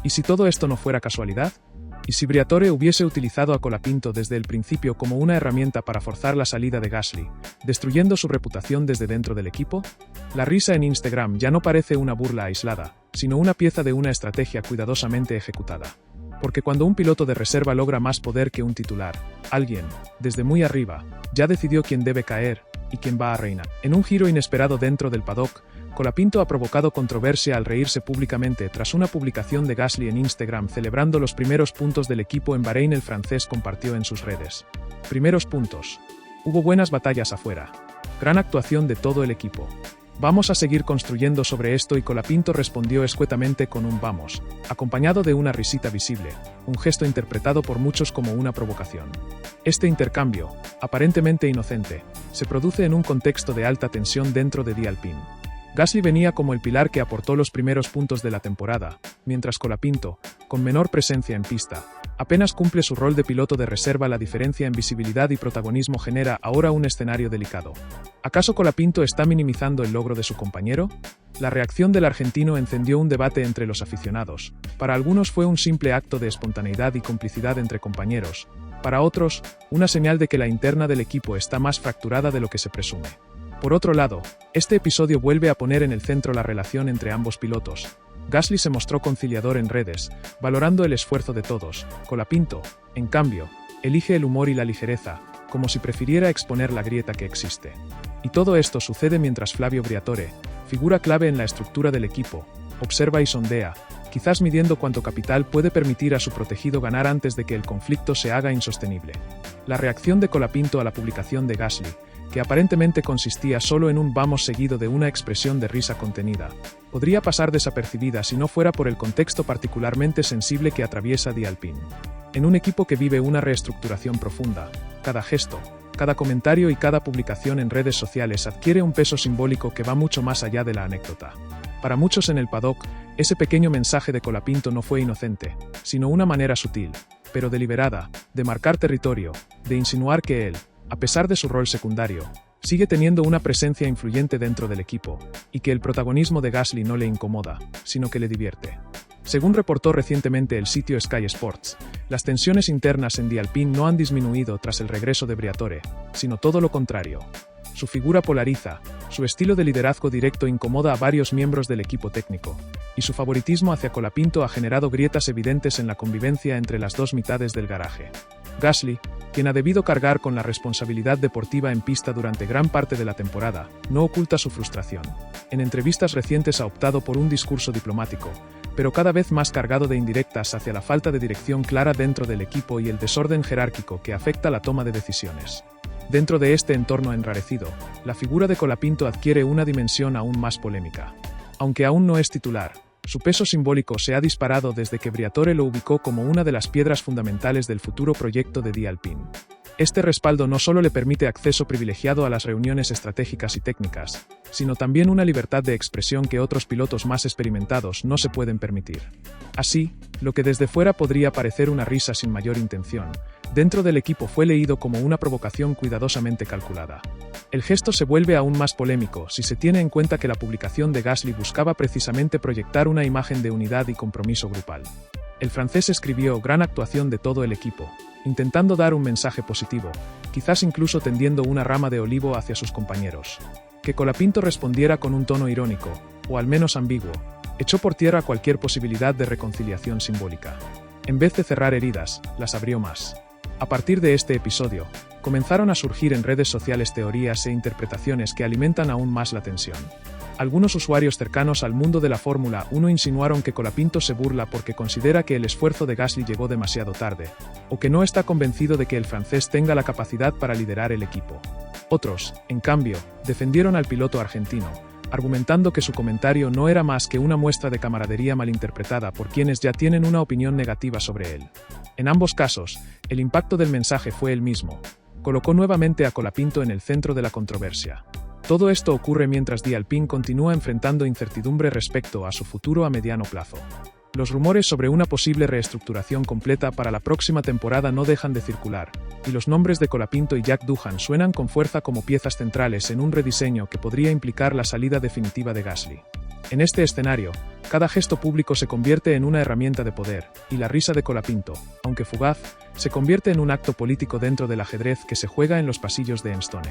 ¿Y si todo esto no fuera casualidad? ¿Y si Briatore hubiese utilizado a Colapinto desde el principio como una herramienta para forzar la salida de Gasly, destruyendo su reputación desde dentro del equipo? La risa en Instagram ya no parece una burla aislada, sino una pieza de una estrategia cuidadosamente ejecutada. Porque cuando un piloto de reserva logra más poder que un titular, alguien, desde muy arriba, ya decidió quién debe caer y quién va a reinar. En un giro inesperado dentro del paddock, Colapinto ha provocado controversia al reírse públicamente tras una publicación de Gasly en Instagram celebrando los primeros puntos del equipo en Bahrein. El francés compartió en sus redes: primeros puntos. Hubo buenas batallas afuera. Gran actuación de todo el equipo. Vamos a seguir construyendo sobre esto, y Colapinto respondió escuetamente con un vamos, acompañado de una risita visible, un gesto interpretado por muchos como una provocación. Este intercambio, aparentemente inocente, se produce en un contexto de alta tensión dentro de The Alpine. Gasly venía como el pilar que aportó los primeros puntos de la temporada, mientras Colapinto, con menor presencia en pista, apenas cumple su rol de piloto de reserva. La diferencia en visibilidad y protagonismo genera ahora un escenario delicado. ¿Acaso Colapinto está minimizando el logro de su compañero? La reacción del argentino encendió un debate entre los aficionados. Para algunos fue un simple acto de espontaneidad y complicidad entre compañeros. Para otros, una señal de que la interna del equipo está más fracturada de lo que se presume. Por otro lado, este episodio vuelve a poner en el centro la relación entre ambos pilotos. Gasly se mostró conciliador en redes, valorando el esfuerzo de todos. Colapinto, en cambio, elige el humor y la ligereza, como si prefiriera exponer la grieta que existe. Y todo esto sucede mientras Flavio Briatore, figura clave en la estructura del equipo, observa y sondea, quizás midiendo cuánto capital puede permitir a su protegido ganar antes de que el conflicto se haga insostenible. La reacción de Colapinto a la publicación de Gasly, que aparentemente consistía solo en un vamos seguido de una expresión de risa contenida, podría pasar desapercibida si no fuera por el contexto particularmente sensible que atraviesa The Alpine. En un equipo que vive una reestructuración profunda, cada gesto, cada comentario y cada publicación en redes sociales adquiere un peso simbólico que va mucho más allá de la anécdota. Para muchos en el paddock, ese pequeño mensaje de Colapinto no fue inocente, sino una manera sutil, pero deliberada, de marcar territorio, de insinuar que él, a pesar de su rol secundario, sigue teniendo una presencia influyente dentro del equipo, y que el protagonismo de Gasly no le incomoda, sino que le divierte. Según reportó recientemente el sitio Sky Sports, las tensiones internas en The Alpine no han disminuido tras el regreso de Briatore, sino todo lo contrario. Su figura polariza, su estilo de liderazgo directo incomoda a varios miembros del equipo técnico, y su favoritismo hacia Colapinto ha generado grietas evidentes en la convivencia entre las dos mitades del garaje. Gasly, quien ha debido cargar con la responsabilidad deportiva en pista durante gran parte de la temporada, no oculta su frustración. En entrevistas recientes ha optado por un discurso diplomático, pero cada vez más cargado de indirectas hacia la falta de dirección clara dentro del equipo y el desorden jerárquico que afecta la toma de decisiones. Dentro de este entorno enrarecido, la figura de Colapinto adquiere una dimensión aún más polémica. Aunque aún no es titular, su peso simbólico se ha disparado desde que Briatore lo ubicó como una de las piedras fundamentales del futuro proyecto de The Alpine. Este respaldo no solo le permite acceso privilegiado a las reuniones estratégicas y técnicas, sino también una libertad de expresión que otros pilotos más experimentados no se pueden permitir. Así, lo que desde fuera podría parecer una risa sin mayor intención, dentro del equipo fue leído como una provocación cuidadosamente calculada. El gesto se vuelve aún más polémico si se tiene en cuenta que la publicación de Gasly buscaba precisamente proyectar una imagen de unidad y compromiso grupal. El francés escribió: gran actuación de todo el equipo, intentando dar un mensaje positivo, quizás incluso tendiendo una rama de olivo hacia sus compañeros. Que Colapinto respondiera con un tono irónico, o al menos ambiguo, echó por tierra cualquier posibilidad de reconciliación simbólica. En vez de cerrar heridas, las abrió más. A partir de este episodio, comenzaron a surgir en redes sociales teorías e interpretaciones que alimentan aún más la tensión. Algunos usuarios cercanos al mundo de la Fórmula 1 insinuaron que Colapinto se burla porque considera que el esfuerzo de Gasly llegó demasiado tarde, o que no está convencido de que el francés tenga la capacidad para liderar el equipo. Otros, en cambio, defendieron al piloto argentino, argumentando que su comentario no era más que una muestra de camaradería malinterpretada por quienes ya tienen una opinión negativa sobre él. En ambos casos, el impacto del mensaje fue el mismo. Colocó nuevamente a Colapinto en el centro de la controversia. Todo esto ocurre mientras The Alpine continúa enfrentando incertidumbre respecto a su futuro a mediano plazo. Los rumores sobre una posible reestructuración completa para la próxima temporada no dejan de circular, y los nombres de Colapinto y Jack Doohan suenan con fuerza como piezas centrales en un rediseño que podría implicar la salida definitiva de Gasly. En este escenario, cada gesto público se convierte en una herramienta de poder, y la risa de Colapinto, aunque fugaz, se convierte en un acto político dentro del ajedrez que se juega en los pasillos de Enstone.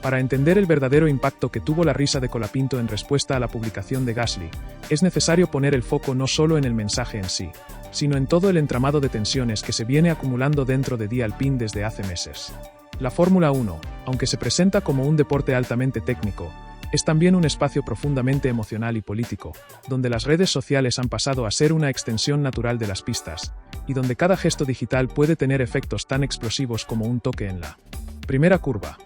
Para entender el verdadero impacto que tuvo la risa de Colapinto en respuesta a la publicación de Gasly, es necesario poner el foco no solo en el mensaje en sí, sino en todo el entramado de tensiones que se viene acumulando dentro de Die Alpine desde hace meses. La Fórmula 1, aunque se presenta como un deporte altamente técnico, es también un espacio profundamente emocional y político, donde las redes sociales han pasado a ser una extensión natural de las pistas, y donde cada gesto digital puede tener efectos tan explosivos como un toque en la primera curva.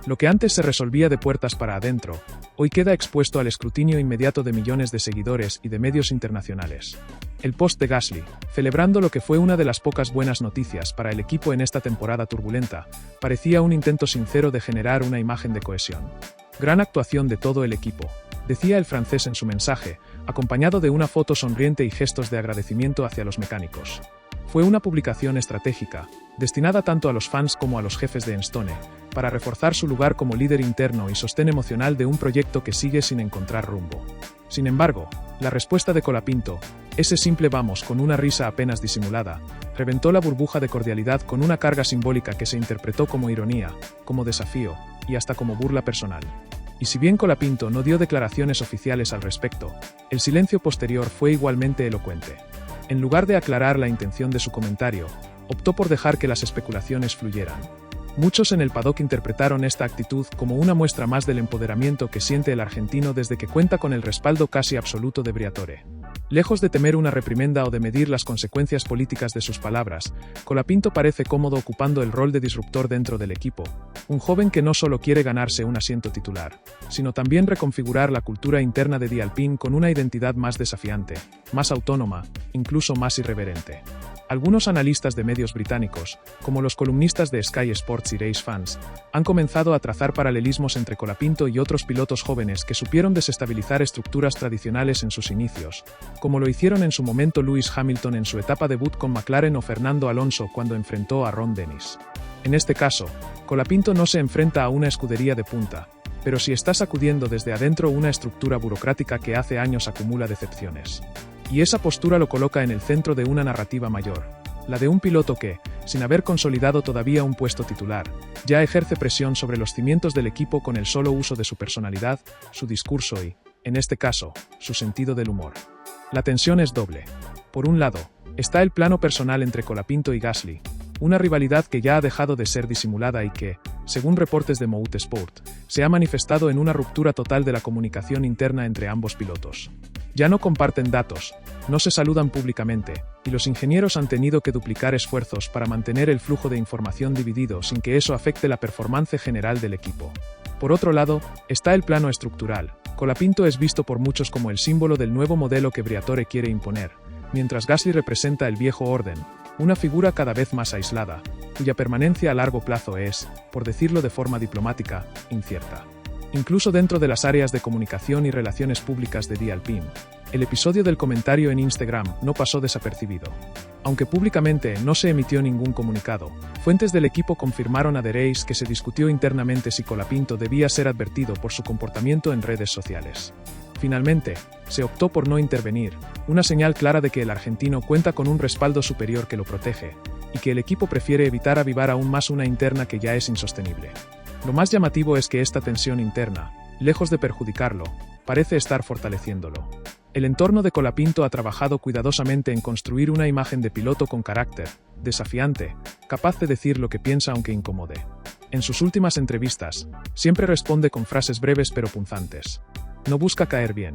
Lo que antes se resolvía de puertas para adentro, hoy queda expuesto al escrutinio inmediato de millones de seguidores y de medios internacionales. El post de Gasly, celebrando lo que fue una de las pocas buenas noticias para el equipo en esta temporada turbulenta, parecía un intento sincero de generar una imagen de cohesión. Gran actuación de todo el equipo, decía el francés en su mensaje, acompañado de una foto sonriente y gestos de agradecimiento hacia los mecánicos. Fue una publicación estratégica, destinada tanto a los fans como a los jefes de Enstone, para reforzar su lugar como líder interno y sostén emocional de un proyecto que sigue sin encontrar rumbo. Sin embargo, la respuesta de Colapinto, ese simple vamos con una risa apenas disimulada, reventó la burbuja de cordialidad con una carga simbólica que se interpretó como ironía, como desafío, y hasta como burla personal. Y si bien Colapinto no dio declaraciones oficiales al respecto, el silencio posterior fue igualmente elocuente. En lugar de aclarar la intención de su comentario, optó por dejar que las especulaciones fluyeran. Muchos en el paddock interpretaron esta actitud como una muestra más del empoderamiento que siente el argentino desde que cuenta con el respaldo casi absoluto de Briatore. Lejos de temer una reprimenda o de medir las consecuencias políticas de sus palabras, Colapinto parece cómodo ocupando el rol de disruptor dentro del equipo, un joven que no solo quiere ganarse un asiento titular, sino también reconfigurar la cultura interna de Die Alpine con una identidad más desafiante, más autónoma, incluso más irreverente. Algunos analistas de medios británicos, como los columnistas de Sky Sports y Race Fans, han comenzado a trazar paralelismos entre Colapinto y otros pilotos jóvenes que supieron desestabilizar estructuras tradicionales en sus inicios, como lo hicieron en su momento Lewis Hamilton en su etapa debut con McLaren o Fernando Alonso cuando enfrentó a Ron Dennis. En este caso, Colapinto no se enfrenta a una escudería de punta, pero sí está sacudiendo desde adentro una estructura burocrática que hace años acumula decepciones. Y esa postura lo coloca en el centro de una narrativa mayor, la de un piloto que, sin haber consolidado todavía un puesto titular, ya ejerce presión sobre los cimientos del equipo con el solo uso de su personalidad, su discurso y, en este caso, su sentido del humor. La tensión es doble. Por un lado, está el plano personal entre Colapinto y Gasly, una rivalidad que ya ha dejado de ser disimulada y que, según reportes de Motorsport, se ha manifestado en una ruptura total de la comunicación interna entre ambos pilotos. Ya no comparten datos, no se saludan públicamente, y los ingenieros han tenido que duplicar esfuerzos para mantener el flujo de información dividido sin que eso afecte la performance general del equipo. Por otro lado, está el plano estructural. Colapinto es visto por muchos como el símbolo del nuevo modelo que Briatore quiere imponer, mientras Gasly representa el viejo orden, una figura cada vez más aislada, cuya permanencia a largo plazo es, por decirlo de forma diplomática, incierta. Incluso dentro de las áreas de comunicación y relaciones públicas de Die Alpine, el episodio del comentario en Instagram no pasó desapercibido. Aunque públicamente no se emitió ningún comunicado, fuentes del equipo confirmaron a The Race que se discutió internamente si Colapinto debía ser advertido por su comportamiento en redes sociales. Finalmente, se optó por no intervenir, una señal clara de que el argentino cuenta con un respaldo superior que lo protege, y que el equipo prefiere evitar avivar aún más una interna que ya es insostenible. Lo más llamativo es que esta tensión interna, lejos de perjudicarlo, parece estar fortaleciéndolo. El entorno de Colapinto ha trabajado cuidadosamente en construir una imagen de piloto con carácter, desafiante, capaz de decir lo que piensa aunque incomode. En sus últimas entrevistas, siempre responde con frases breves pero punzantes. No busca caer bien.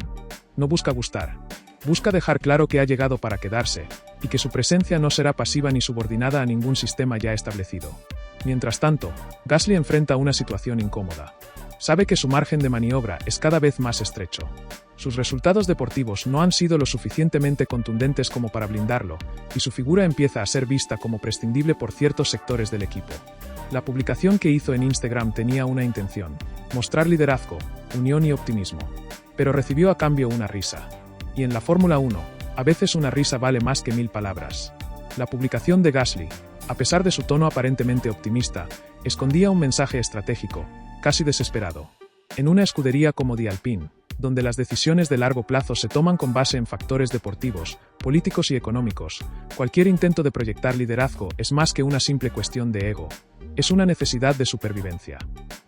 No busca gustar. Busca dejar claro que ha llegado para quedarse, y que su presencia no será pasiva ni subordinada a ningún sistema ya establecido. Mientras tanto, Gasly enfrenta una situación incómoda. Sabe que su margen de maniobra es cada vez más estrecho. Sus resultados deportivos no han sido lo suficientemente contundentes como para blindarlo, y su figura empieza a ser vista como prescindible por ciertos sectores del equipo. La publicación que hizo en Instagram tenía una intención: mostrar liderazgo, unión y optimismo. Pero recibió a cambio una risa. Y en la Fórmula 1, a veces una risa vale más que 1000 palabras. La publicación de Gasly, a pesar de su tono aparentemente optimista, escondía un mensaje estratégico, casi desesperado. En una escudería como Die Alpine, donde las decisiones de largo plazo se toman con base en factores deportivos, políticos y económicos, cualquier intento de proyectar liderazgo es más que una simple cuestión de ego. Es una necesidad de supervivencia.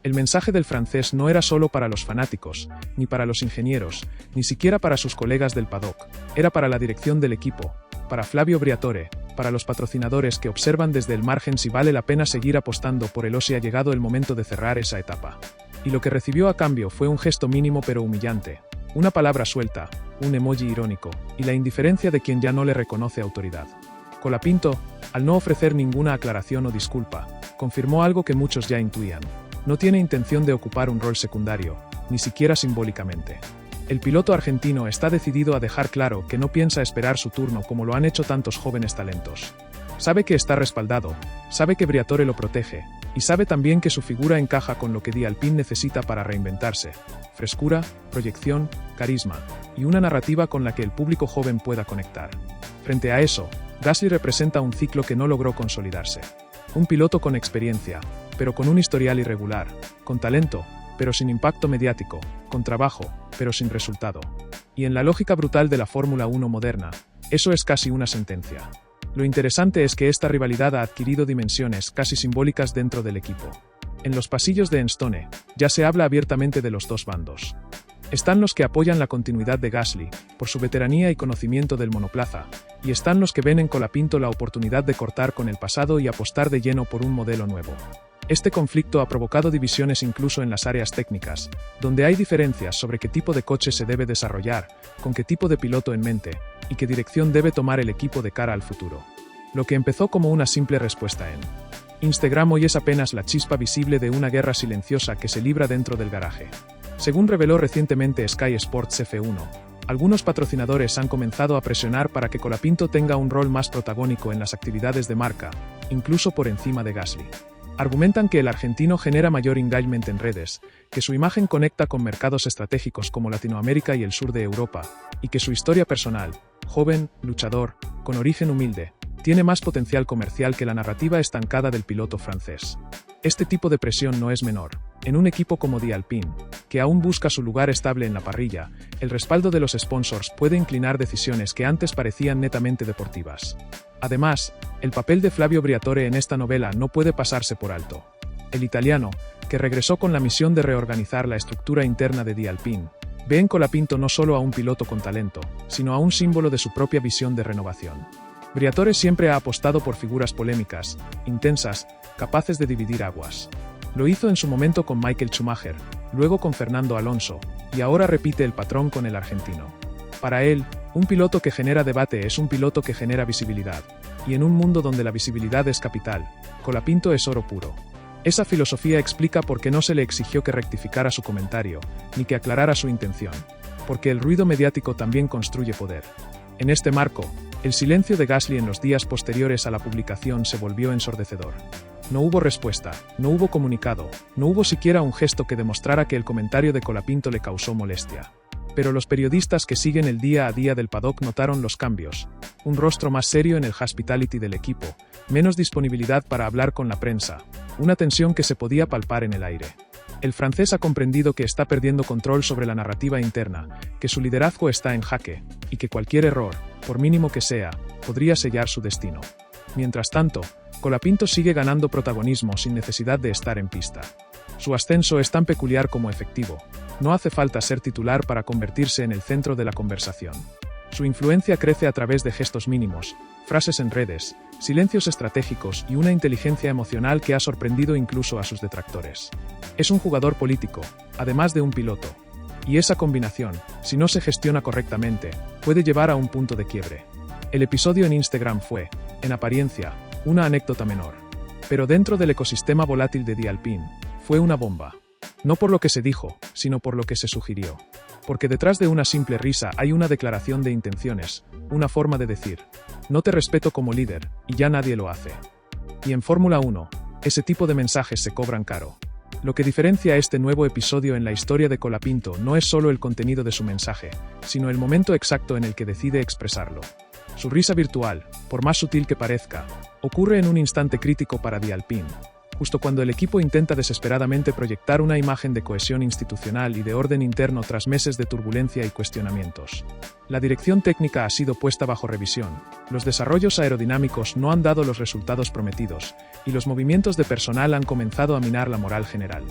El mensaje del francés no era solo para los fanáticos, ni para los ingenieros, ni siquiera para sus colegas del paddock, era para la dirección del equipo, para Flavio Briatore, para los patrocinadores que observan desde el margen si vale la pena seguir apostando por él o si ha llegado el momento de cerrar esa etapa. Y lo que recibió a cambio fue un gesto mínimo pero humillante, una palabra suelta, un emoji irónico, y la indiferencia de quien ya no le reconoce autoridad. Colapinto, al no ofrecer ninguna aclaración o disculpa, confirmó algo que muchos ya intuían. No tiene intención de ocupar un rol secundario, ni siquiera simbólicamente. El piloto argentino está decidido a dejar claro que no piensa esperar su turno como lo han hecho tantos jóvenes talentos. Sabe que está respaldado, sabe que Briatore lo protege, y sabe también que su figura encaja con lo que Di Alpine necesita para reinventarse: frescura, proyección, carisma, y una narrativa con la que el público joven pueda conectar. Frente a eso, Gasly representa un ciclo que no logró consolidarse. Un piloto con experiencia, pero con un historial irregular, con talento, pero sin impacto mediático, con trabajo, pero sin resultado. Y en la lógica brutal de la Fórmula 1 moderna, eso es casi una sentencia. Lo interesante es que esta rivalidad ha adquirido dimensiones casi simbólicas dentro del equipo. En los pasillos de Enstone, ya se habla abiertamente de los dos bandos. Están los que apoyan la continuidad de Gasly, por su veteranía y conocimiento del monoplaza, y están los que ven en Colapinto la oportunidad de cortar con el pasado y apostar de lleno por un modelo nuevo. Este conflicto ha provocado divisiones incluso en las áreas técnicas, donde hay diferencias sobre qué tipo de coche se debe desarrollar, con qué tipo de piloto en mente, y qué dirección debe tomar el equipo de cara al futuro. Lo que empezó como una simple respuesta en Instagram hoy es apenas la chispa visible de una guerra silenciosa que se libra dentro del garaje. Según reveló recientemente Sky Sports F1, algunos patrocinadores han comenzado a presionar para que Colapinto tenga un rol más protagónico en las actividades de marca, incluso por encima de Gasly. Argumentan que el argentino genera mayor engagement en redes, que su imagen conecta con mercados estratégicos como Latinoamérica y el sur de Europa, y que su historia personal, joven, luchador, con origen humilde, tiene más potencial comercial que la narrativa estancada del piloto francés. Este tipo de presión no es menor. En un equipo como Di Alpine, que aún busca su lugar estable en la parrilla, el respaldo de los sponsors puede inclinar decisiones que antes parecían netamente deportivas. Además, el papel de Flavio Briatore en esta novela no puede pasarse por alto. El italiano, que regresó con la misión de reorganizar la estructura interna de Di Alpine, ve en Colapinto no solo a un piloto con talento, sino a un símbolo de su propia visión de renovación. Briatore siempre ha apostado por figuras polémicas, intensas, capaces de dividir aguas. Lo hizo en su momento con Michael Schumacher, luego con Fernando Alonso, y ahora repite el patrón con el argentino. Para él, un piloto que genera debate es un piloto que genera visibilidad, y en un mundo donde la visibilidad es capital, Colapinto es oro puro. Esa filosofía explica por qué no se le exigió que rectificara su comentario, ni que aclarara su intención, porque el ruido mediático también construye poder. En este marco, el silencio de Gasly en los días posteriores a la publicación se volvió ensordecedor. No hubo respuesta, no hubo comunicado, no hubo siquiera un gesto que demostrara que el comentario de Colapinto le causó molestia. Pero los periodistas que siguen el día a día del paddock notaron los cambios: un rostro más serio en el hospitality del equipo, menos disponibilidad para hablar con la prensa, una tensión que se podía palpar en el aire. El francés ha comprendido que está perdiendo control sobre la narrativa interna, que su liderazgo está en jaque, y que cualquier error, por mínimo que sea, podría sellar su destino. Mientras tanto, Colapinto sigue ganando protagonismo sin necesidad de estar en pista. Su ascenso es tan peculiar como efectivo. No hace falta ser titular para convertirse en el centro de la conversación. Su influencia crece a través de gestos mínimos, frases en redes, silencios estratégicos y una inteligencia emocional que ha sorprendido incluso a sus detractores. Es un jugador político, además de un piloto. Y esa combinación, si no se gestiona correctamente, puede llevar a un punto de quiebre. El episodio en Instagram fue, en apariencia, una anécdota menor. Pero dentro del ecosistema volátil de Di Alpine, fue una bomba. No por lo que se dijo, sino por lo que se sugirió. Porque detrás de una simple risa hay una declaración de intenciones, una forma de decir: no te respeto como líder, y ya nadie lo hace. Y en Fórmula 1, ese tipo de mensajes se cobran caro. Lo que diferencia este nuevo episodio en la historia de Colapinto no es solo el contenido de su mensaje, sino el momento exacto en el que decide expresarlo. Su risa virtual, por más sutil que parezca, ocurre en un instante crítico para Di Alpine, justo cuando el equipo intenta desesperadamente proyectar una imagen de cohesión institucional y de orden interno tras meses de turbulencia y cuestionamientos. La dirección técnica ha sido puesta bajo revisión, los desarrollos aerodinámicos no han dado los resultados prometidos, y los movimientos de personal han comenzado a minar la moral general.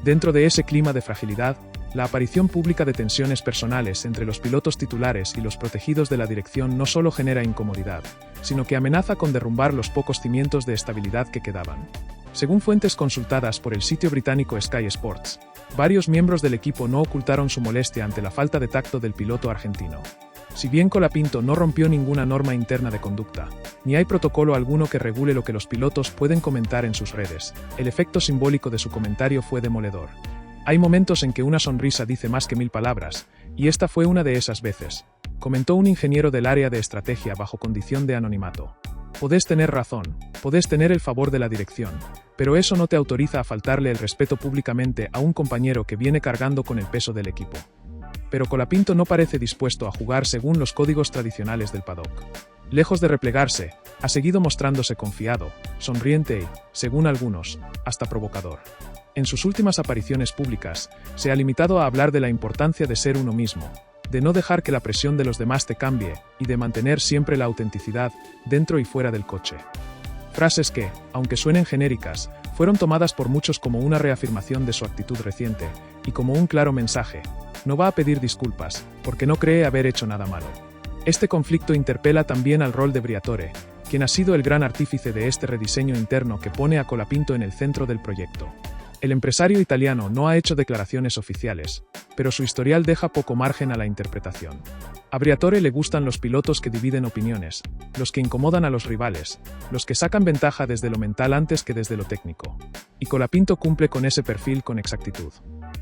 Dentro de ese clima de fragilidad, la aparición pública de tensiones personales entre los pilotos titulares y los protegidos de la dirección no solo genera incomodidad, sino que amenaza con derrumbar los pocos cimientos de estabilidad que quedaban. Según fuentes consultadas por el sitio británico Sky Sports, varios miembros del equipo no ocultaron su molestia ante la falta de tacto del piloto argentino. Si bien Colapinto no rompió ninguna norma interna de conducta, ni hay protocolo alguno que regule lo que los pilotos pueden comentar en sus redes, el efecto simbólico de su comentario fue demoledor. Hay momentos en que una sonrisa dice más que 1000 palabras, y esta fue una de esas veces, comentó un ingeniero del área de estrategia bajo condición de anonimato. Podés tener razón, podés tener el favor de la dirección, pero eso no te autoriza a faltarle el respeto públicamente a un compañero que viene cargando con el peso del equipo. Pero Colapinto no parece dispuesto a jugar según los códigos tradicionales del paddock. Lejos de replegarse, ha seguido mostrándose confiado, sonriente y, según algunos, hasta provocador. En sus últimas apariciones públicas, se ha limitado a hablar de la importancia de ser uno mismo, de no dejar que la presión de los demás te cambie, y de mantener siempre la autenticidad, dentro y fuera del coche. Frases que, aunque suenen genéricas, fueron tomadas por muchos como una reafirmación de su actitud reciente, y como un claro mensaje: no va a pedir disculpas, porque no cree haber hecho nada malo. Este conflicto interpela también al rol de Briatore, quien ha sido el gran artífice de este rediseño interno que pone a Colapinto en el centro del proyecto. El empresario italiano no ha hecho declaraciones oficiales, pero su historial deja poco margen a la interpretación. A Briatore le gustan los pilotos que dividen opiniones, los que incomodan a los rivales, los que sacan ventaja desde lo mental antes que desde lo técnico. Y Colapinto cumple con ese perfil con exactitud.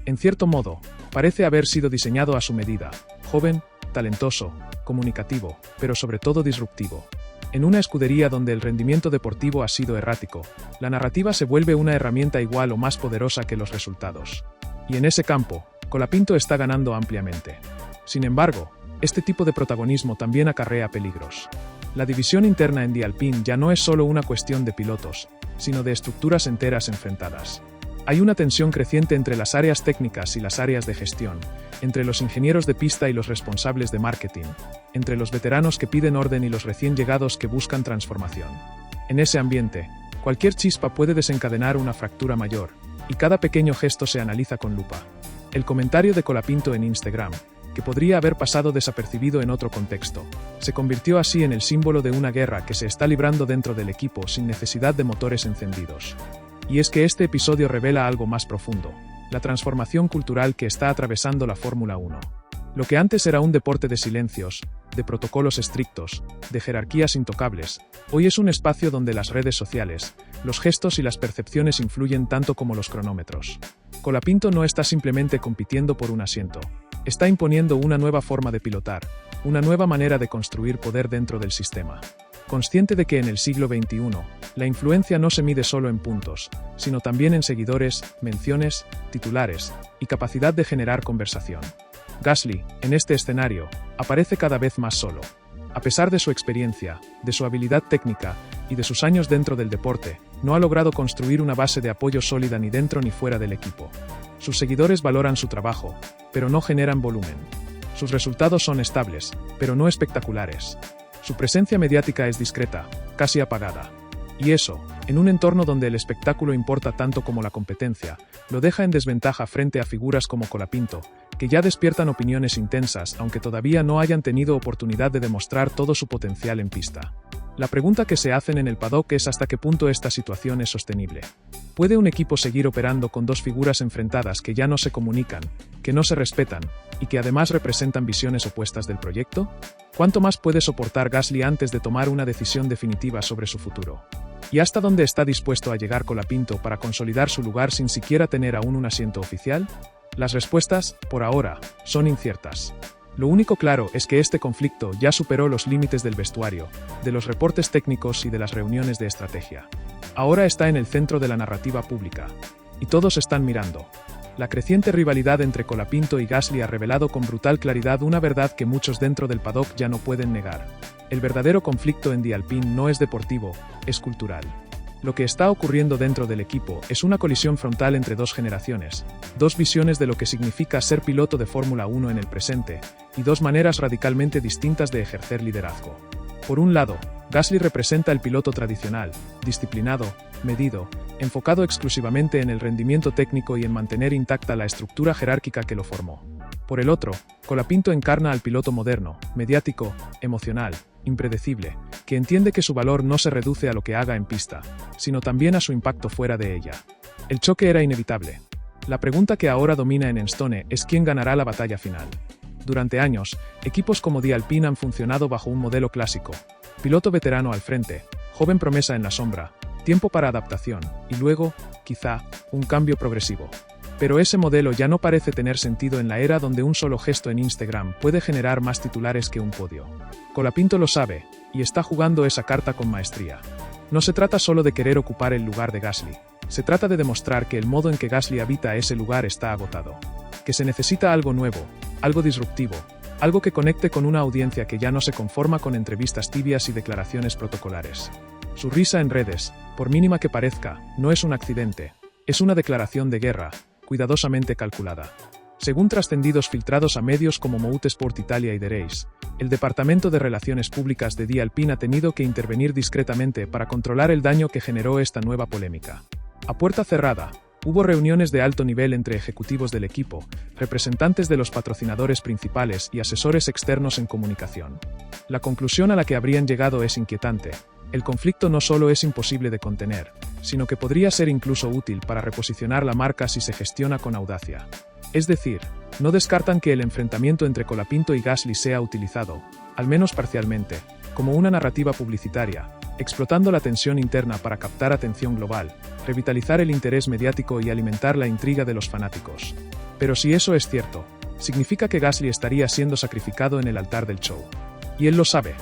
En cierto modo, parece haber sido diseñado a su medida, joven, talentoso, comunicativo, pero sobre todo disruptivo. En una escudería donde el rendimiento deportivo ha sido errático, la narrativa se vuelve una herramienta igual o más poderosa que los resultados. Y en ese campo, Colapinto está ganando ampliamente. Sin embargo, este tipo de protagonismo también acarrea peligros. La división interna en The Alpine ya no es solo una cuestión de pilotos, sino de estructuras enteras enfrentadas. Hay una tensión creciente entre las áreas técnicas y las áreas de gestión, entre los ingenieros de pista y los responsables de marketing, entre los veteranos que piden orden y los recién llegados que buscan transformación. En ese ambiente, cualquier chispa puede desencadenar una fractura mayor, y cada pequeño gesto se analiza con lupa. El comentario de Colapinto en Instagram, que podría haber pasado desapercibido en otro contexto, se convirtió así en el símbolo de una guerra que se está librando dentro del equipo sin necesidad de motores encendidos. Y es que este episodio revela algo más profundo: la transformación cultural que está atravesando la Fórmula 1. Lo que antes era un deporte de silencios, de protocolos estrictos, de jerarquías intocables, hoy es un espacio donde las redes sociales, los gestos y las percepciones influyen tanto como los cronómetros. Colapinto no está simplemente compitiendo por un asiento, está imponiendo una nueva forma de pilotar, una nueva manera de construir poder dentro del sistema. Consciente de que en el siglo XXI, la influencia no se mide solo en puntos, sino también en seguidores, menciones, titulares y capacidad de generar conversación. Gasly, en este escenario, aparece cada vez más solo. A pesar de su experiencia, de su habilidad técnica y de sus años dentro del deporte, no ha logrado construir una base de apoyo sólida ni dentro ni fuera del equipo. Sus seguidores valoran su trabajo, pero no generan volumen. Sus resultados son estables, pero no espectaculares. Su presencia mediática es discreta, casi apagada. Y eso, en un entorno donde el espectáculo importa tanto como la competencia, lo deja en desventaja frente a figuras como Colapinto, que ya despiertan opiniones intensas aunque todavía no hayan tenido oportunidad de demostrar todo su potencial en pista. La pregunta que se hacen en el paddock es hasta qué punto esta situación es sostenible. ¿Puede un equipo seguir operando con dos figuras enfrentadas que ya no se comunican, que no se respetan, y que además representan visiones opuestas del proyecto? ¿Cuánto más puede soportar Gasly antes de tomar una decisión definitiva sobre su futuro? ¿Y hasta dónde está dispuesto a llegar Colapinto para consolidar su lugar sin siquiera tener aún un asiento oficial? Las respuestas, por ahora, son inciertas. Lo único claro es que este conflicto ya superó los límites del vestuario, de los reportes técnicos y de las reuniones de estrategia. Ahora está en el centro de la narrativa pública. Y todos están mirando. La creciente rivalidad entre Colapinto y Gasly ha revelado con brutal claridad una verdad que muchos dentro del paddock ya no pueden negar. El verdadero conflicto en The Alpine no es deportivo, es cultural. Lo que está ocurriendo dentro del equipo es una colisión frontal entre dos generaciones, dos visiones de lo que significa ser piloto de Fórmula 1 en el presente, y dos maneras radicalmente distintas de ejercer liderazgo. Por un lado, Gasly representa el piloto tradicional, disciplinado, medido, enfocado exclusivamente en el rendimiento técnico y en mantener intacta la estructura jerárquica que lo formó. Por el otro, Colapinto encarna al piloto moderno, mediático, emocional, impredecible, que entiende que su valor no se reduce a lo que haga en pista, sino también a su impacto fuera de ella. El choque era inevitable. La pregunta que ahora domina en Enstone es quién ganará la batalla final. Durante años, equipos como The Alpine han funcionado bajo un modelo clásico: piloto veterano al frente, joven promesa en la sombra, tiempo para adaptación, y luego, quizá, un cambio progresivo. Pero ese modelo ya no parece tener sentido en la era donde un solo gesto en Instagram puede generar más titulares que un podio. Colapinto lo sabe, y está jugando esa carta con maestría. No se trata solo de querer ocupar el lugar de Gasly, se trata de demostrar que el modo en que Gasly habita ese lugar está agotado. Que se necesita algo nuevo, algo disruptivo, algo que conecte con una audiencia que ya no se conforma con entrevistas tibias y declaraciones protocolares. Su risa en redes, por mínima que parezca, no es un accidente, es una declaración de guerra, cuidadosamente calculada. Según trascendidos filtrados a medios como Motorsport Italia y The Race, el Departamento de Relaciones Públicas de The Alpine ha tenido que intervenir discretamente para controlar el daño que generó esta nueva polémica. A puerta cerrada, hubo reuniones de alto nivel entre ejecutivos del equipo, representantes de los patrocinadores principales y asesores externos en comunicación. La conclusión a la que habrían llegado es inquietante. El conflicto no solo es imposible de contener, sino que podría ser incluso útil para reposicionar la marca si se gestiona con audacia. Es decir, no descartan que el enfrentamiento entre Colapinto y Gasly sea utilizado, al menos parcialmente, como una narrativa publicitaria, explotando la tensión interna para captar atención global, revitalizar el interés mediático y alimentar la intriga de los fanáticos. Pero si eso es cierto, significa que Gasly estaría siendo sacrificado en el altar del show. Y él lo sabe.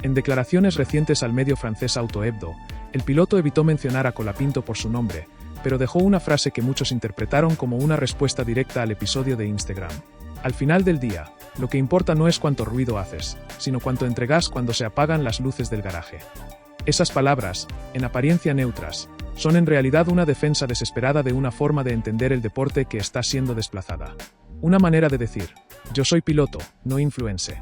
En declaraciones recientes al medio francés Auto Hebdo, el piloto evitó mencionar a Colapinto por su nombre, pero dejó una frase que muchos interpretaron como una respuesta directa al episodio de Instagram. Al final del día, lo que importa no es cuánto ruido haces, sino cuánto entregas cuando se apagan las luces del garaje. Esas palabras, en apariencia neutras, son en realidad una defensa desesperada de una forma de entender el deporte que está siendo desplazada. Una manera de decir, yo soy piloto, no influencer.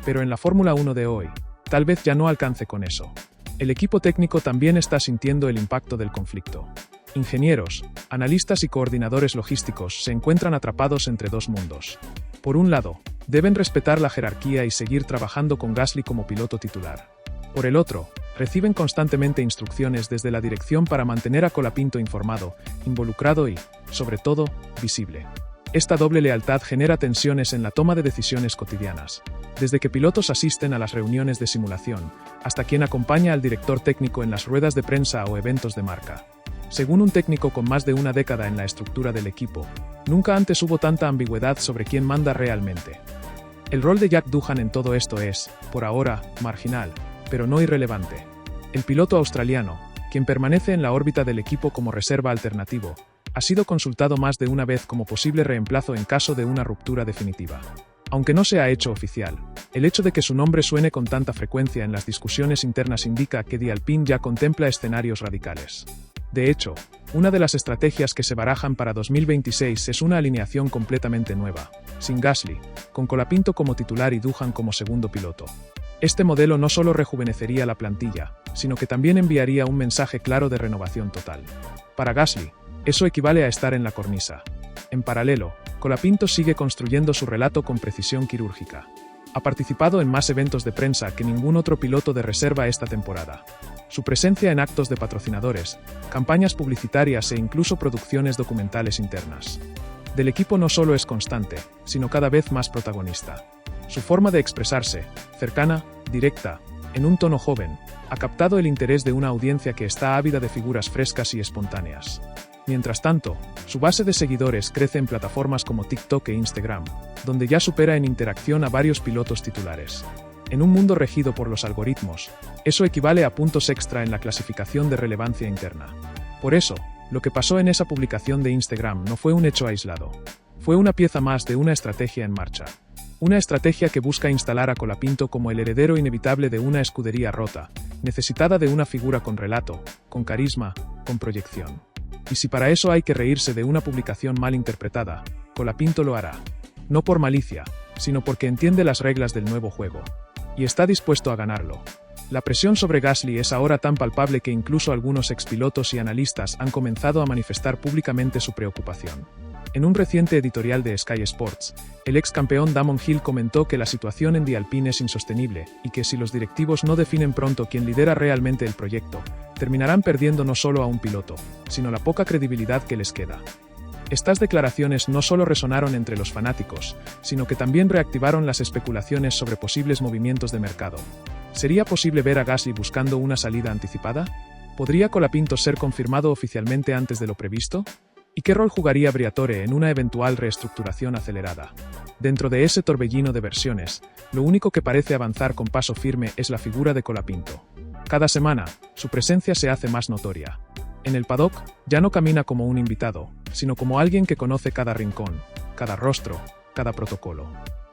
Pero en la Fórmula 1 de hoy, tal vez ya no alcance con eso. El equipo técnico también está sintiendo el impacto del conflicto. Ingenieros, analistas y coordinadores logísticos se encuentran atrapados entre dos mundos. Por un lado, deben respetar la jerarquía y seguir trabajando con Gasly como piloto titular. Por el otro, reciben constantemente instrucciones desde la dirección para mantener a Colapinto informado, involucrado y, sobre todo, visible. Esta doble lealtad genera tensiones en la toma de decisiones cotidianas, desde que pilotos asisten a las reuniones de simulación, hasta quien acompaña al director técnico en las ruedas de prensa o eventos de marca. Según un técnico con más de una década en la estructura del equipo, nunca antes hubo tanta ambigüedad sobre quién manda realmente. El rol de Jack Doohan en todo esto es, por ahora, marginal, pero no irrelevante. El piloto australiano, quien permanece en la órbita del equipo como reserva alternativo, ha sido consultado más de una vez como posible reemplazo en caso de una ruptura definitiva. Aunque no se ha hecho oficial, el hecho de que su nombre suene con tanta frecuencia en las discusiones internas indica que The Alpine ya contempla escenarios radicales. De hecho, una de las estrategias que se barajan para 2026 es una alineación completamente nueva, sin Gasly, con Colapinto como titular y Doohan como segundo piloto. Este modelo no solo rejuvenecería la plantilla, sino que también enviaría un mensaje claro de renovación total. Para Gasly, eso equivale a estar en la cornisa. En paralelo, Colapinto sigue construyendo su relato con precisión quirúrgica. Ha participado en más eventos de prensa que ningún otro piloto de reserva esta temporada. Su presencia en actos de patrocinadores, campañas publicitarias e incluso producciones documentales internas del equipo no solo es constante, sino cada vez más protagonista. Su forma de expresarse, cercana, directa, en un tono joven, ha captado el interés de una audiencia que está ávida de figuras frescas y espontáneas. Mientras tanto, su base de seguidores crece en plataformas como TikTok e Instagram, donde ya supera en interacción a varios pilotos titulares. En un mundo regido por los algoritmos, eso equivale a puntos extra en la clasificación de relevancia interna. Por eso, lo que pasó en esa publicación de Instagram no fue un hecho aislado. Fue una pieza más de una estrategia en marcha. Una estrategia que busca instalar a Colapinto como el heredero inevitable de una escudería rota, necesitada de una figura con relato, con carisma, con proyección. Y si para eso hay que reírse de una publicación mal interpretada, Colapinto lo hará. No por malicia, sino porque entiende las reglas del nuevo juego. Y está dispuesto a ganarlo. La presión sobre Gasly es ahora tan palpable que incluso algunos expilotos y analistas han comenzado a manifestar públicamente su preocupación. En un reciente editorial de Sky Sports, el ex campeón Damon Hill comentó que la situación en The Alpine es insostenible y que si los directivos no definen pronto quién lidera realmente el proyecto, terminarán perdiendo no solo a un piloto, sino la poca credibilidad que les queda. Estas declaraciones no solo resonaron entre los fanáticos, sino que también reactivaron las especulaciones sobre posibles movimientos de mercado. ¿Sería posible ver a Gasly buscando una salida anticipada? ¿Podría Colapinto ser confirmado oficialmente antes de lo previsto? ¿Y qué rol jugaría Briatore en una eventual reestructuración acelerada? Dentro de ese torbellino de versiones, lo único que parece avanzar con paso firme es la figura de Colapinto. Cada semana, su presencia se hace más notoria. En el paddock, ya no camina como un invitado, sino como alguien que conoce cada rincón, cada rostro, cada protocolo.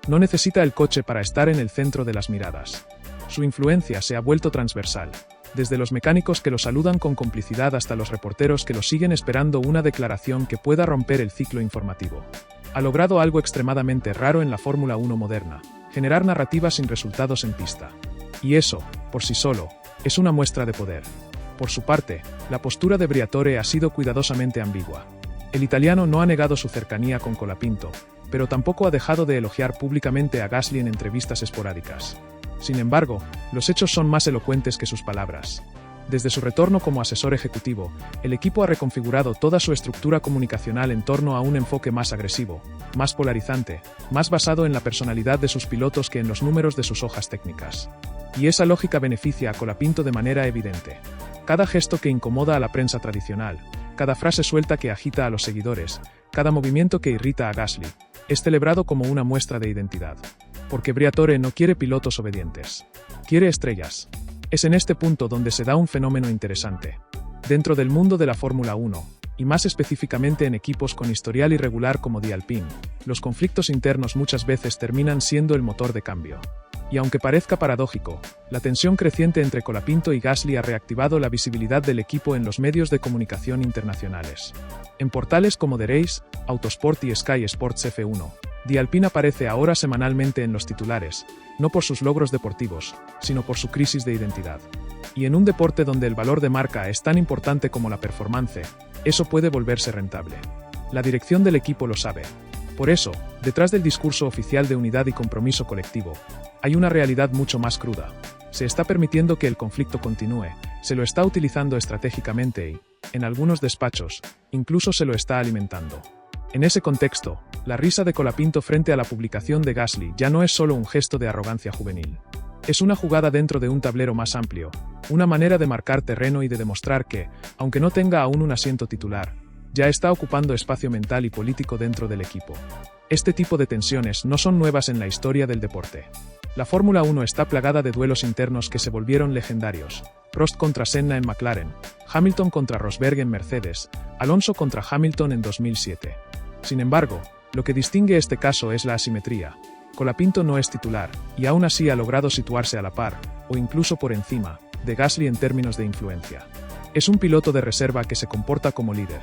No necesita el coche para estar en el centro de las miradas. Su influencia se ha vuelto transversal, desde los mecánicos que lo saludan con complicidad hasta los reporteros que lo siguen esperando una declaración que pueda romper el ciclo informativo. Ha logrado algo extremadamente raro en la Fórmula 1 moderna: generar narrativas sin resultados en pista. Y eso, por sí solo, es una muestra de poder. Por su parte, la postura de Briatore ha sido cuidadosamente ambigua. El italiano no ha negado su cercanía con Colapinto, pero tampoco ha dejado de elogiar públicamente a Gasly en entrevistas esporádicas. Sin embargo, los hechos son más elocuentes que sus palabras. Desde su retorno como asesor ejecutivo, el equipo ha reconfigurado toda su estructura comunicacional en torno a un enfoque más agresivo, más polarizante, más basado en la personalidad de sus pilotos que en los números de sus hojas técnicas. Y esa lógica beneficia a Colapinto de manera evidente. Cada gesto que incomoda a la prensa tradicional, cada frase suelta que agita a los seguidores, cada movimiento que irrita a Gasly, es celebrado como una muestra de identidad. Porque Briatore no quiere pilotos obedientes. Quiere estrellas. Es en este punto donde se da un fenómeno interesante. Dentro del mundo de la Fórmula 1, y más específicamente en equipos con historial irregular como The Alpine, los conflictos internos muchas veces terminan siendo el motor de cambio. Y aunque parezca paradójico, la tensión creciente entre Colapinto y Gasly ha reactivado la visibilidad del equipo en los medios de comunicación internacionales. En portales como The Race, Autosport y Sky Sports F1, The Alpine aparece ahora semanalmente en los titulares, no por sus logros deportivos, sino por su crisis de identidad. Y en un deporte donde el valor de marca es tan importante como la performance, eso puede volverse rentable. La dirección del equipo lo sabe. Por eso, detrás del discurso oficial de unidad y compromiso colectivo, hay una realidad mucho más cruda. Se está permitiendo que el conflicto continúe, se lo está utilizando estratégicamente y, en algunos despachos, incluso se lo está alimentando. En ese contexto, la risa de Colapinto frente a la publicación de Gasly ya no es solo un gesto de arrogancia juvenil. Es una jugada dentro de un tablero más amplio, una manera de marcar terreno y de demostrar que, aunque no tenga aún un asiento titular, ya está ocupando espacio mental y político dentro del equipo. Este tipo de tensiones no son nuevas en la historia del deporte. La Fórmula 1 está plagada de duelos internos que se volvieron legendarios. Prost contra Senna en McLaren, Hamilton contra Rosberg en Mercedes, Alonso contra Hamilton en 2007. Sin embargo, lo que distingue este caso es la asimetría. Colapinto no es titular, y aún así ha logrado situarse a la par, o incluso por encima, de Gasly en términos de influencia. Es un piloto de reserva que se comporta como líder.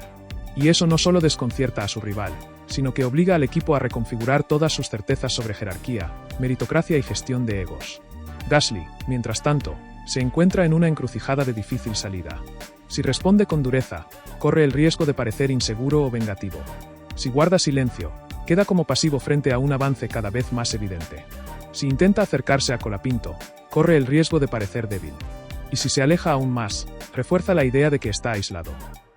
Y eso no solo desconcierta a su rival, sino que obliga al equipo a reconfigurar todas sus certezas sobre jerarquía, meritocracia y gestión de egos. Gasly, mientras tanto, se encuentra en una encrucijada de difícil salida. Si responde con dureza, corre el riesgo de parecer inseguro o vengativo. Si guarda silencio, queda como pasivo frente a un avance cada vez más evidente. Si intenta acercarse a Colapinto, corre el riesgo de parecer débil. Y si se aleja aún más, refuerza la idea de que está aislado.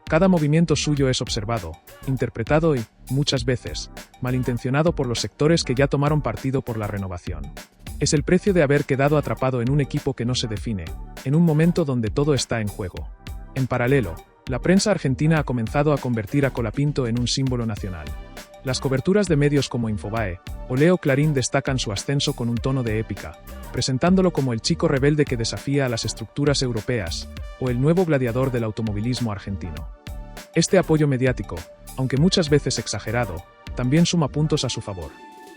Cada movimiento suyo es observado, interpretado y, muchas veces, malintencionado por los sectores que ya tomaron partido por la renovación. Es el precio de haber quedado atrapado en un equipo que no se define, en un momento donde todo está en juego. En paralelo, la prensa argentina ha comenzado a convertir a Colapinto en un símbolo nacional. Las coberturas de medios como Infobae o Leo Clarín destacan su ascenso con un tono de épica, presentándolo como el chico rebelde que desafía a las estructuras europeas, o el nuevo gladiador del automovilismo argentino. Este apoyo mediático, aunque muchas veces exagerado, también suma puntos a su favor.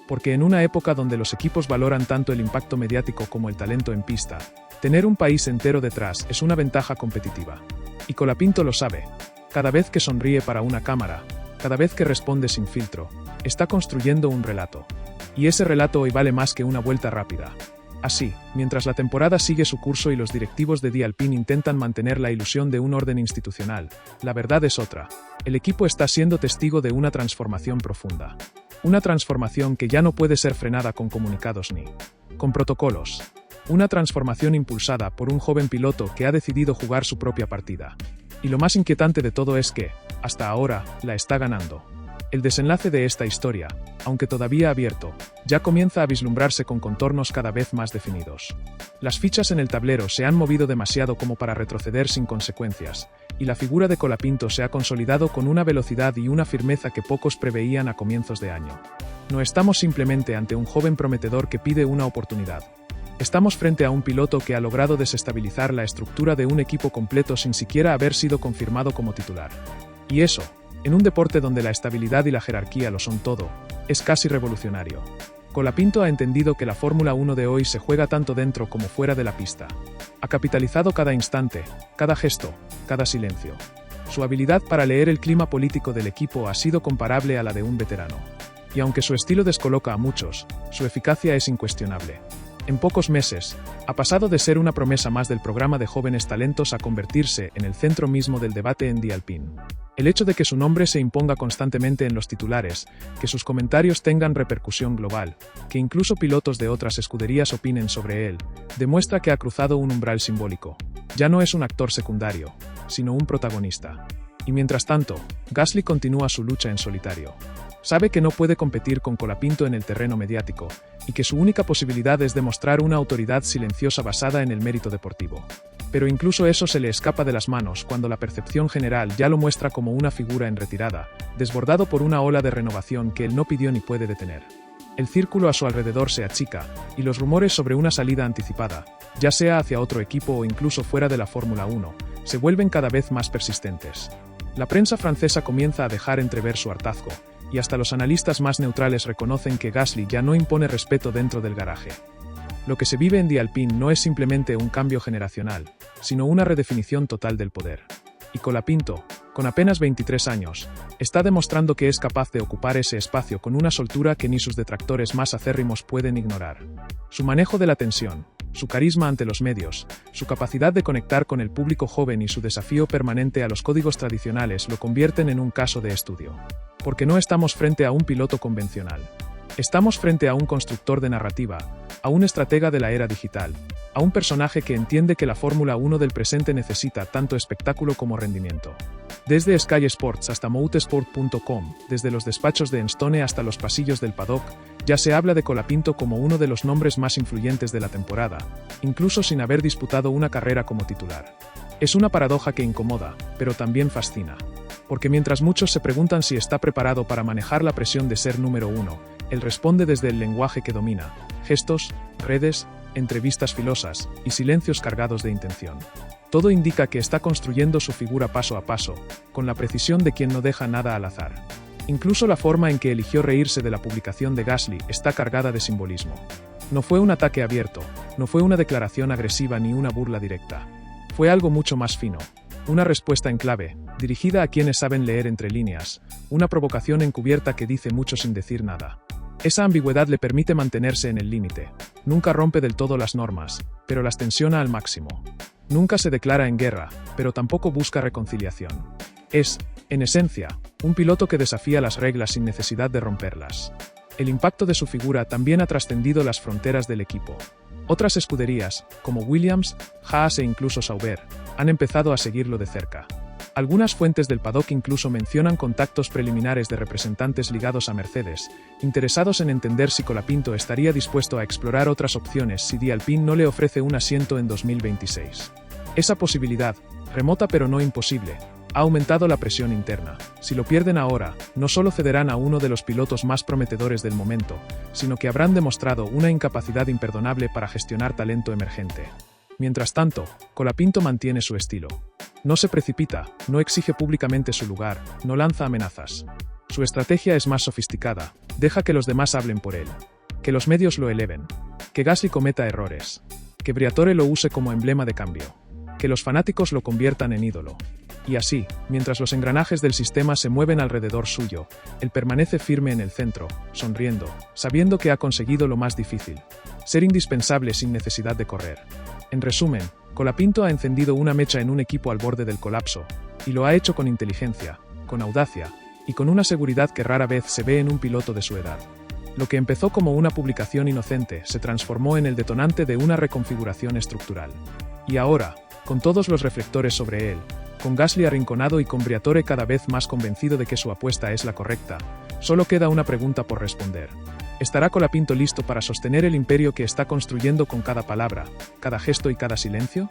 porque en una época donde los equipos valoran tanto el impacto mediático como el talento en pista, tener un país entero detrás es una ventaja competitiva. Y Colapinto lo sabe. Cada vez que sonríe para una cámara, cada vez que responde sin filtro, está construyendo un relato. Y ese relato hoy vale más que una vuelta rápida. Así, mientras la temporada sigue su curso y los directivos de The Alpine intentan mantener la ilusión de un orden institucional, la verdad es otra. El equipo está siendo testigo de una transformación profunda. Una transformación que ya no puede ser frenada con comunicados ni con protocolos. Una transformación impulsada por un joven piloto que ha decidido jugar su propia partida. Y lo más inquietante de todo es que, hasta ahora, la está ganando. El desenlace de esta historia, aunque todavía abierto, ya comienza a vislumbrarse con contornos cada vez más definidos. Las fichas en el tablero se han movido demasiado como para retroceder sin consecuencias, y la figura de Colapinto se ha consolidado con una velocidad y una firmeza que pocos preveían a comienzos de año. No estamos simplemente ante un joven prometedor que pide una oportunidad. Estamos frente a un piloto que ha logrado desestabilizar la estructura de un equipo completo sin siquiera haber sido confirmado como titular. Y eso, en un deporte donde la estabilidad y la jerarquía lo son todo, es casi revolucionario. Colapinto ha entendido que la Fórmula 1 de hoy se juega tanto dentro como fuera de la pista. Ha capitalizado cada instante, cada gesto, cada silencio. Su habilidad para leer el clima político del equipo ha sido comparable a la de un veterano. Y aunque su estilo descoloca a muchos, su eficacia es incuestionable. En pocos meses, ha pasado de ser una promesa más del programa de jóvenes talentos a convertirse en el centro mismo del debate en The Alpine. El hecho de que su nombre se imponga constantemente en los titulares, que sus comentarios tengan repercusión global, que incluso pilotos de otras escuderías opinen sobre él, demuestra que ha cruzado un umbral simbólico. Ya no es un actor secundario, sino un protagonista. Y mientras tanto, Gasly continúa su lucha en solitario. Sabe que no puede competir con Colapinto en el terreno mediático, y que su única posibilidad es demostrar una autoridad silenciosa basada en el mérito deportivo. Pero incluso eso se le escapa de las manos cuando la percepción general ya lo muestra como una figura en retirada, desbordado por una ola de renovación que él no pidió ni puede detener. El círculo a su alrededor se achica, y los rumores sobre una salida anticipada, ya sea hacia otro equipo o incluso fuera de la Fórmula 1, se vuelven cada vez más persistentes. La prensa francesa comienza a dejar entrever su hartazgo, y hasta los analistas más neutrales reconocen que Gasly ya no impone respeto dentro del garaje. Lo que se vive en The Alpine no es simplemente un cambio generacional, sino una redefinición total del poder. Y Colapinto, con apenas 23 años, está demostrando que es capaz de ocupar ese espacio con una soltura que ni sus detractores más acérrimos pueden ignorar. Su manejo de la tensión, su carisma ante los medios, su capacidad de conectar con el público joven y su desafío permanente a los códigos tradicionales lo convierten en un caso de estudio. Porque no estamos frente a un piloto convencional. Estamos frente a un constructor de narrativa, a un estratega de la era digital, a un personaje que entiende que la Fórmula 1 del presente necesita tanto espectáculo como rendimiento. Desde Sky Sports hasta Motorsport.com, desde los despachos de Enstone hasta los pasillos del paddock, ya se habla de Colapinto como uno de los nombres más influyentes de la temporada, incluso sin haber disputado una carrera como titular. Es una paradoja que incomoda, pero también fascina. Porque mientras muchos se preguntan si está preparado para manejar la presión de ser número uno, él responde desde el lenguaje que domina, gestos, redes, entrevistas filosas y silencios cargados de intención. Todo indica que está construyendo su figura paso a paso, con la precisión de quien no deja nada al azar. Incluso la forma en que eligió reírse de la publicación de Gasly está cargada de simbolismo. No fue un ataque abierto, no fue una declaración agresiva ni una burla directa. Fue algo mucho más fino. Una respuesta en clave, dirigida a quienes saben leer entre líneas, una provocación encubierta que dice mucho sin decir nada. Esa ambigüedad le permite mantenerse en el límite. Nunca rompe del todo las normas, pero las tensiona al máximo. Nunca se declara en guerra, pero tampoco busca reconciliación. Es, en esencia, un piloto que desafía las reglas sin necesidad de romperlas. El impacto de su figura también ha trascendido las fronteras del equipo. Otras escuderías, como Williams, Haas e incluso Sauber, han empezado a seguirlo de cerca. Algunas fuentes del paddock incluso mencionan contactos preliminares de representantes ligados a Mercedes, interesados en entender si Colapinto estaría dispuesto a explorar otras opciones si The Alpine no le ofrece un asiento en 2026. Esa posibilidad, remota pero no imposible, ha aumentado la presión interna. Si lo pierden ahora, no solo cederán a uno de los pilotos más prometedores del momento, sino que habrán demostrado una incapacidad imperdonable para gestionar talento emergente. Mientras tanto, Colapinto mantiene su estilo. No se precipita, no exige públicamente su lugar, no lanza amenazas. Su estrategia es más sofisticada, Deja que los demás hablen por él. Que los medios lo eleven. Que Gasly cometa errores. Que Briatore lo use como emblema de cambio. Que los fanáticos lo conviertan en ídolo. Y así, mientras los engranajes del sistema se mueven alrededor suyo, él permanece firme en el centro, sonriendo, sabiendo que ha conseguido lo más difícil: ser indispensable sin necesidad de correr. En resumen, Colapinto ha encendido una mecha en un equipo al borde del colapso, y lo ha hecho con inteligencia, con audacia, y con una seguridad que rara vez se ve en un piloto de su edad. Lo que empezó como una publicación inocente se transformó en el detonante de una reconfiguración estructural. Y ahora, con todos los reflectores sobre él, con Gasly arrinconado y con Briatore cada vez más convencido de que su apuesta es la correcta, solo queda una pregunta por responder. ¿Estará Colapinto listo para sostener el imperio que está construyendo con cada palabra, cada gesto y cada silencio?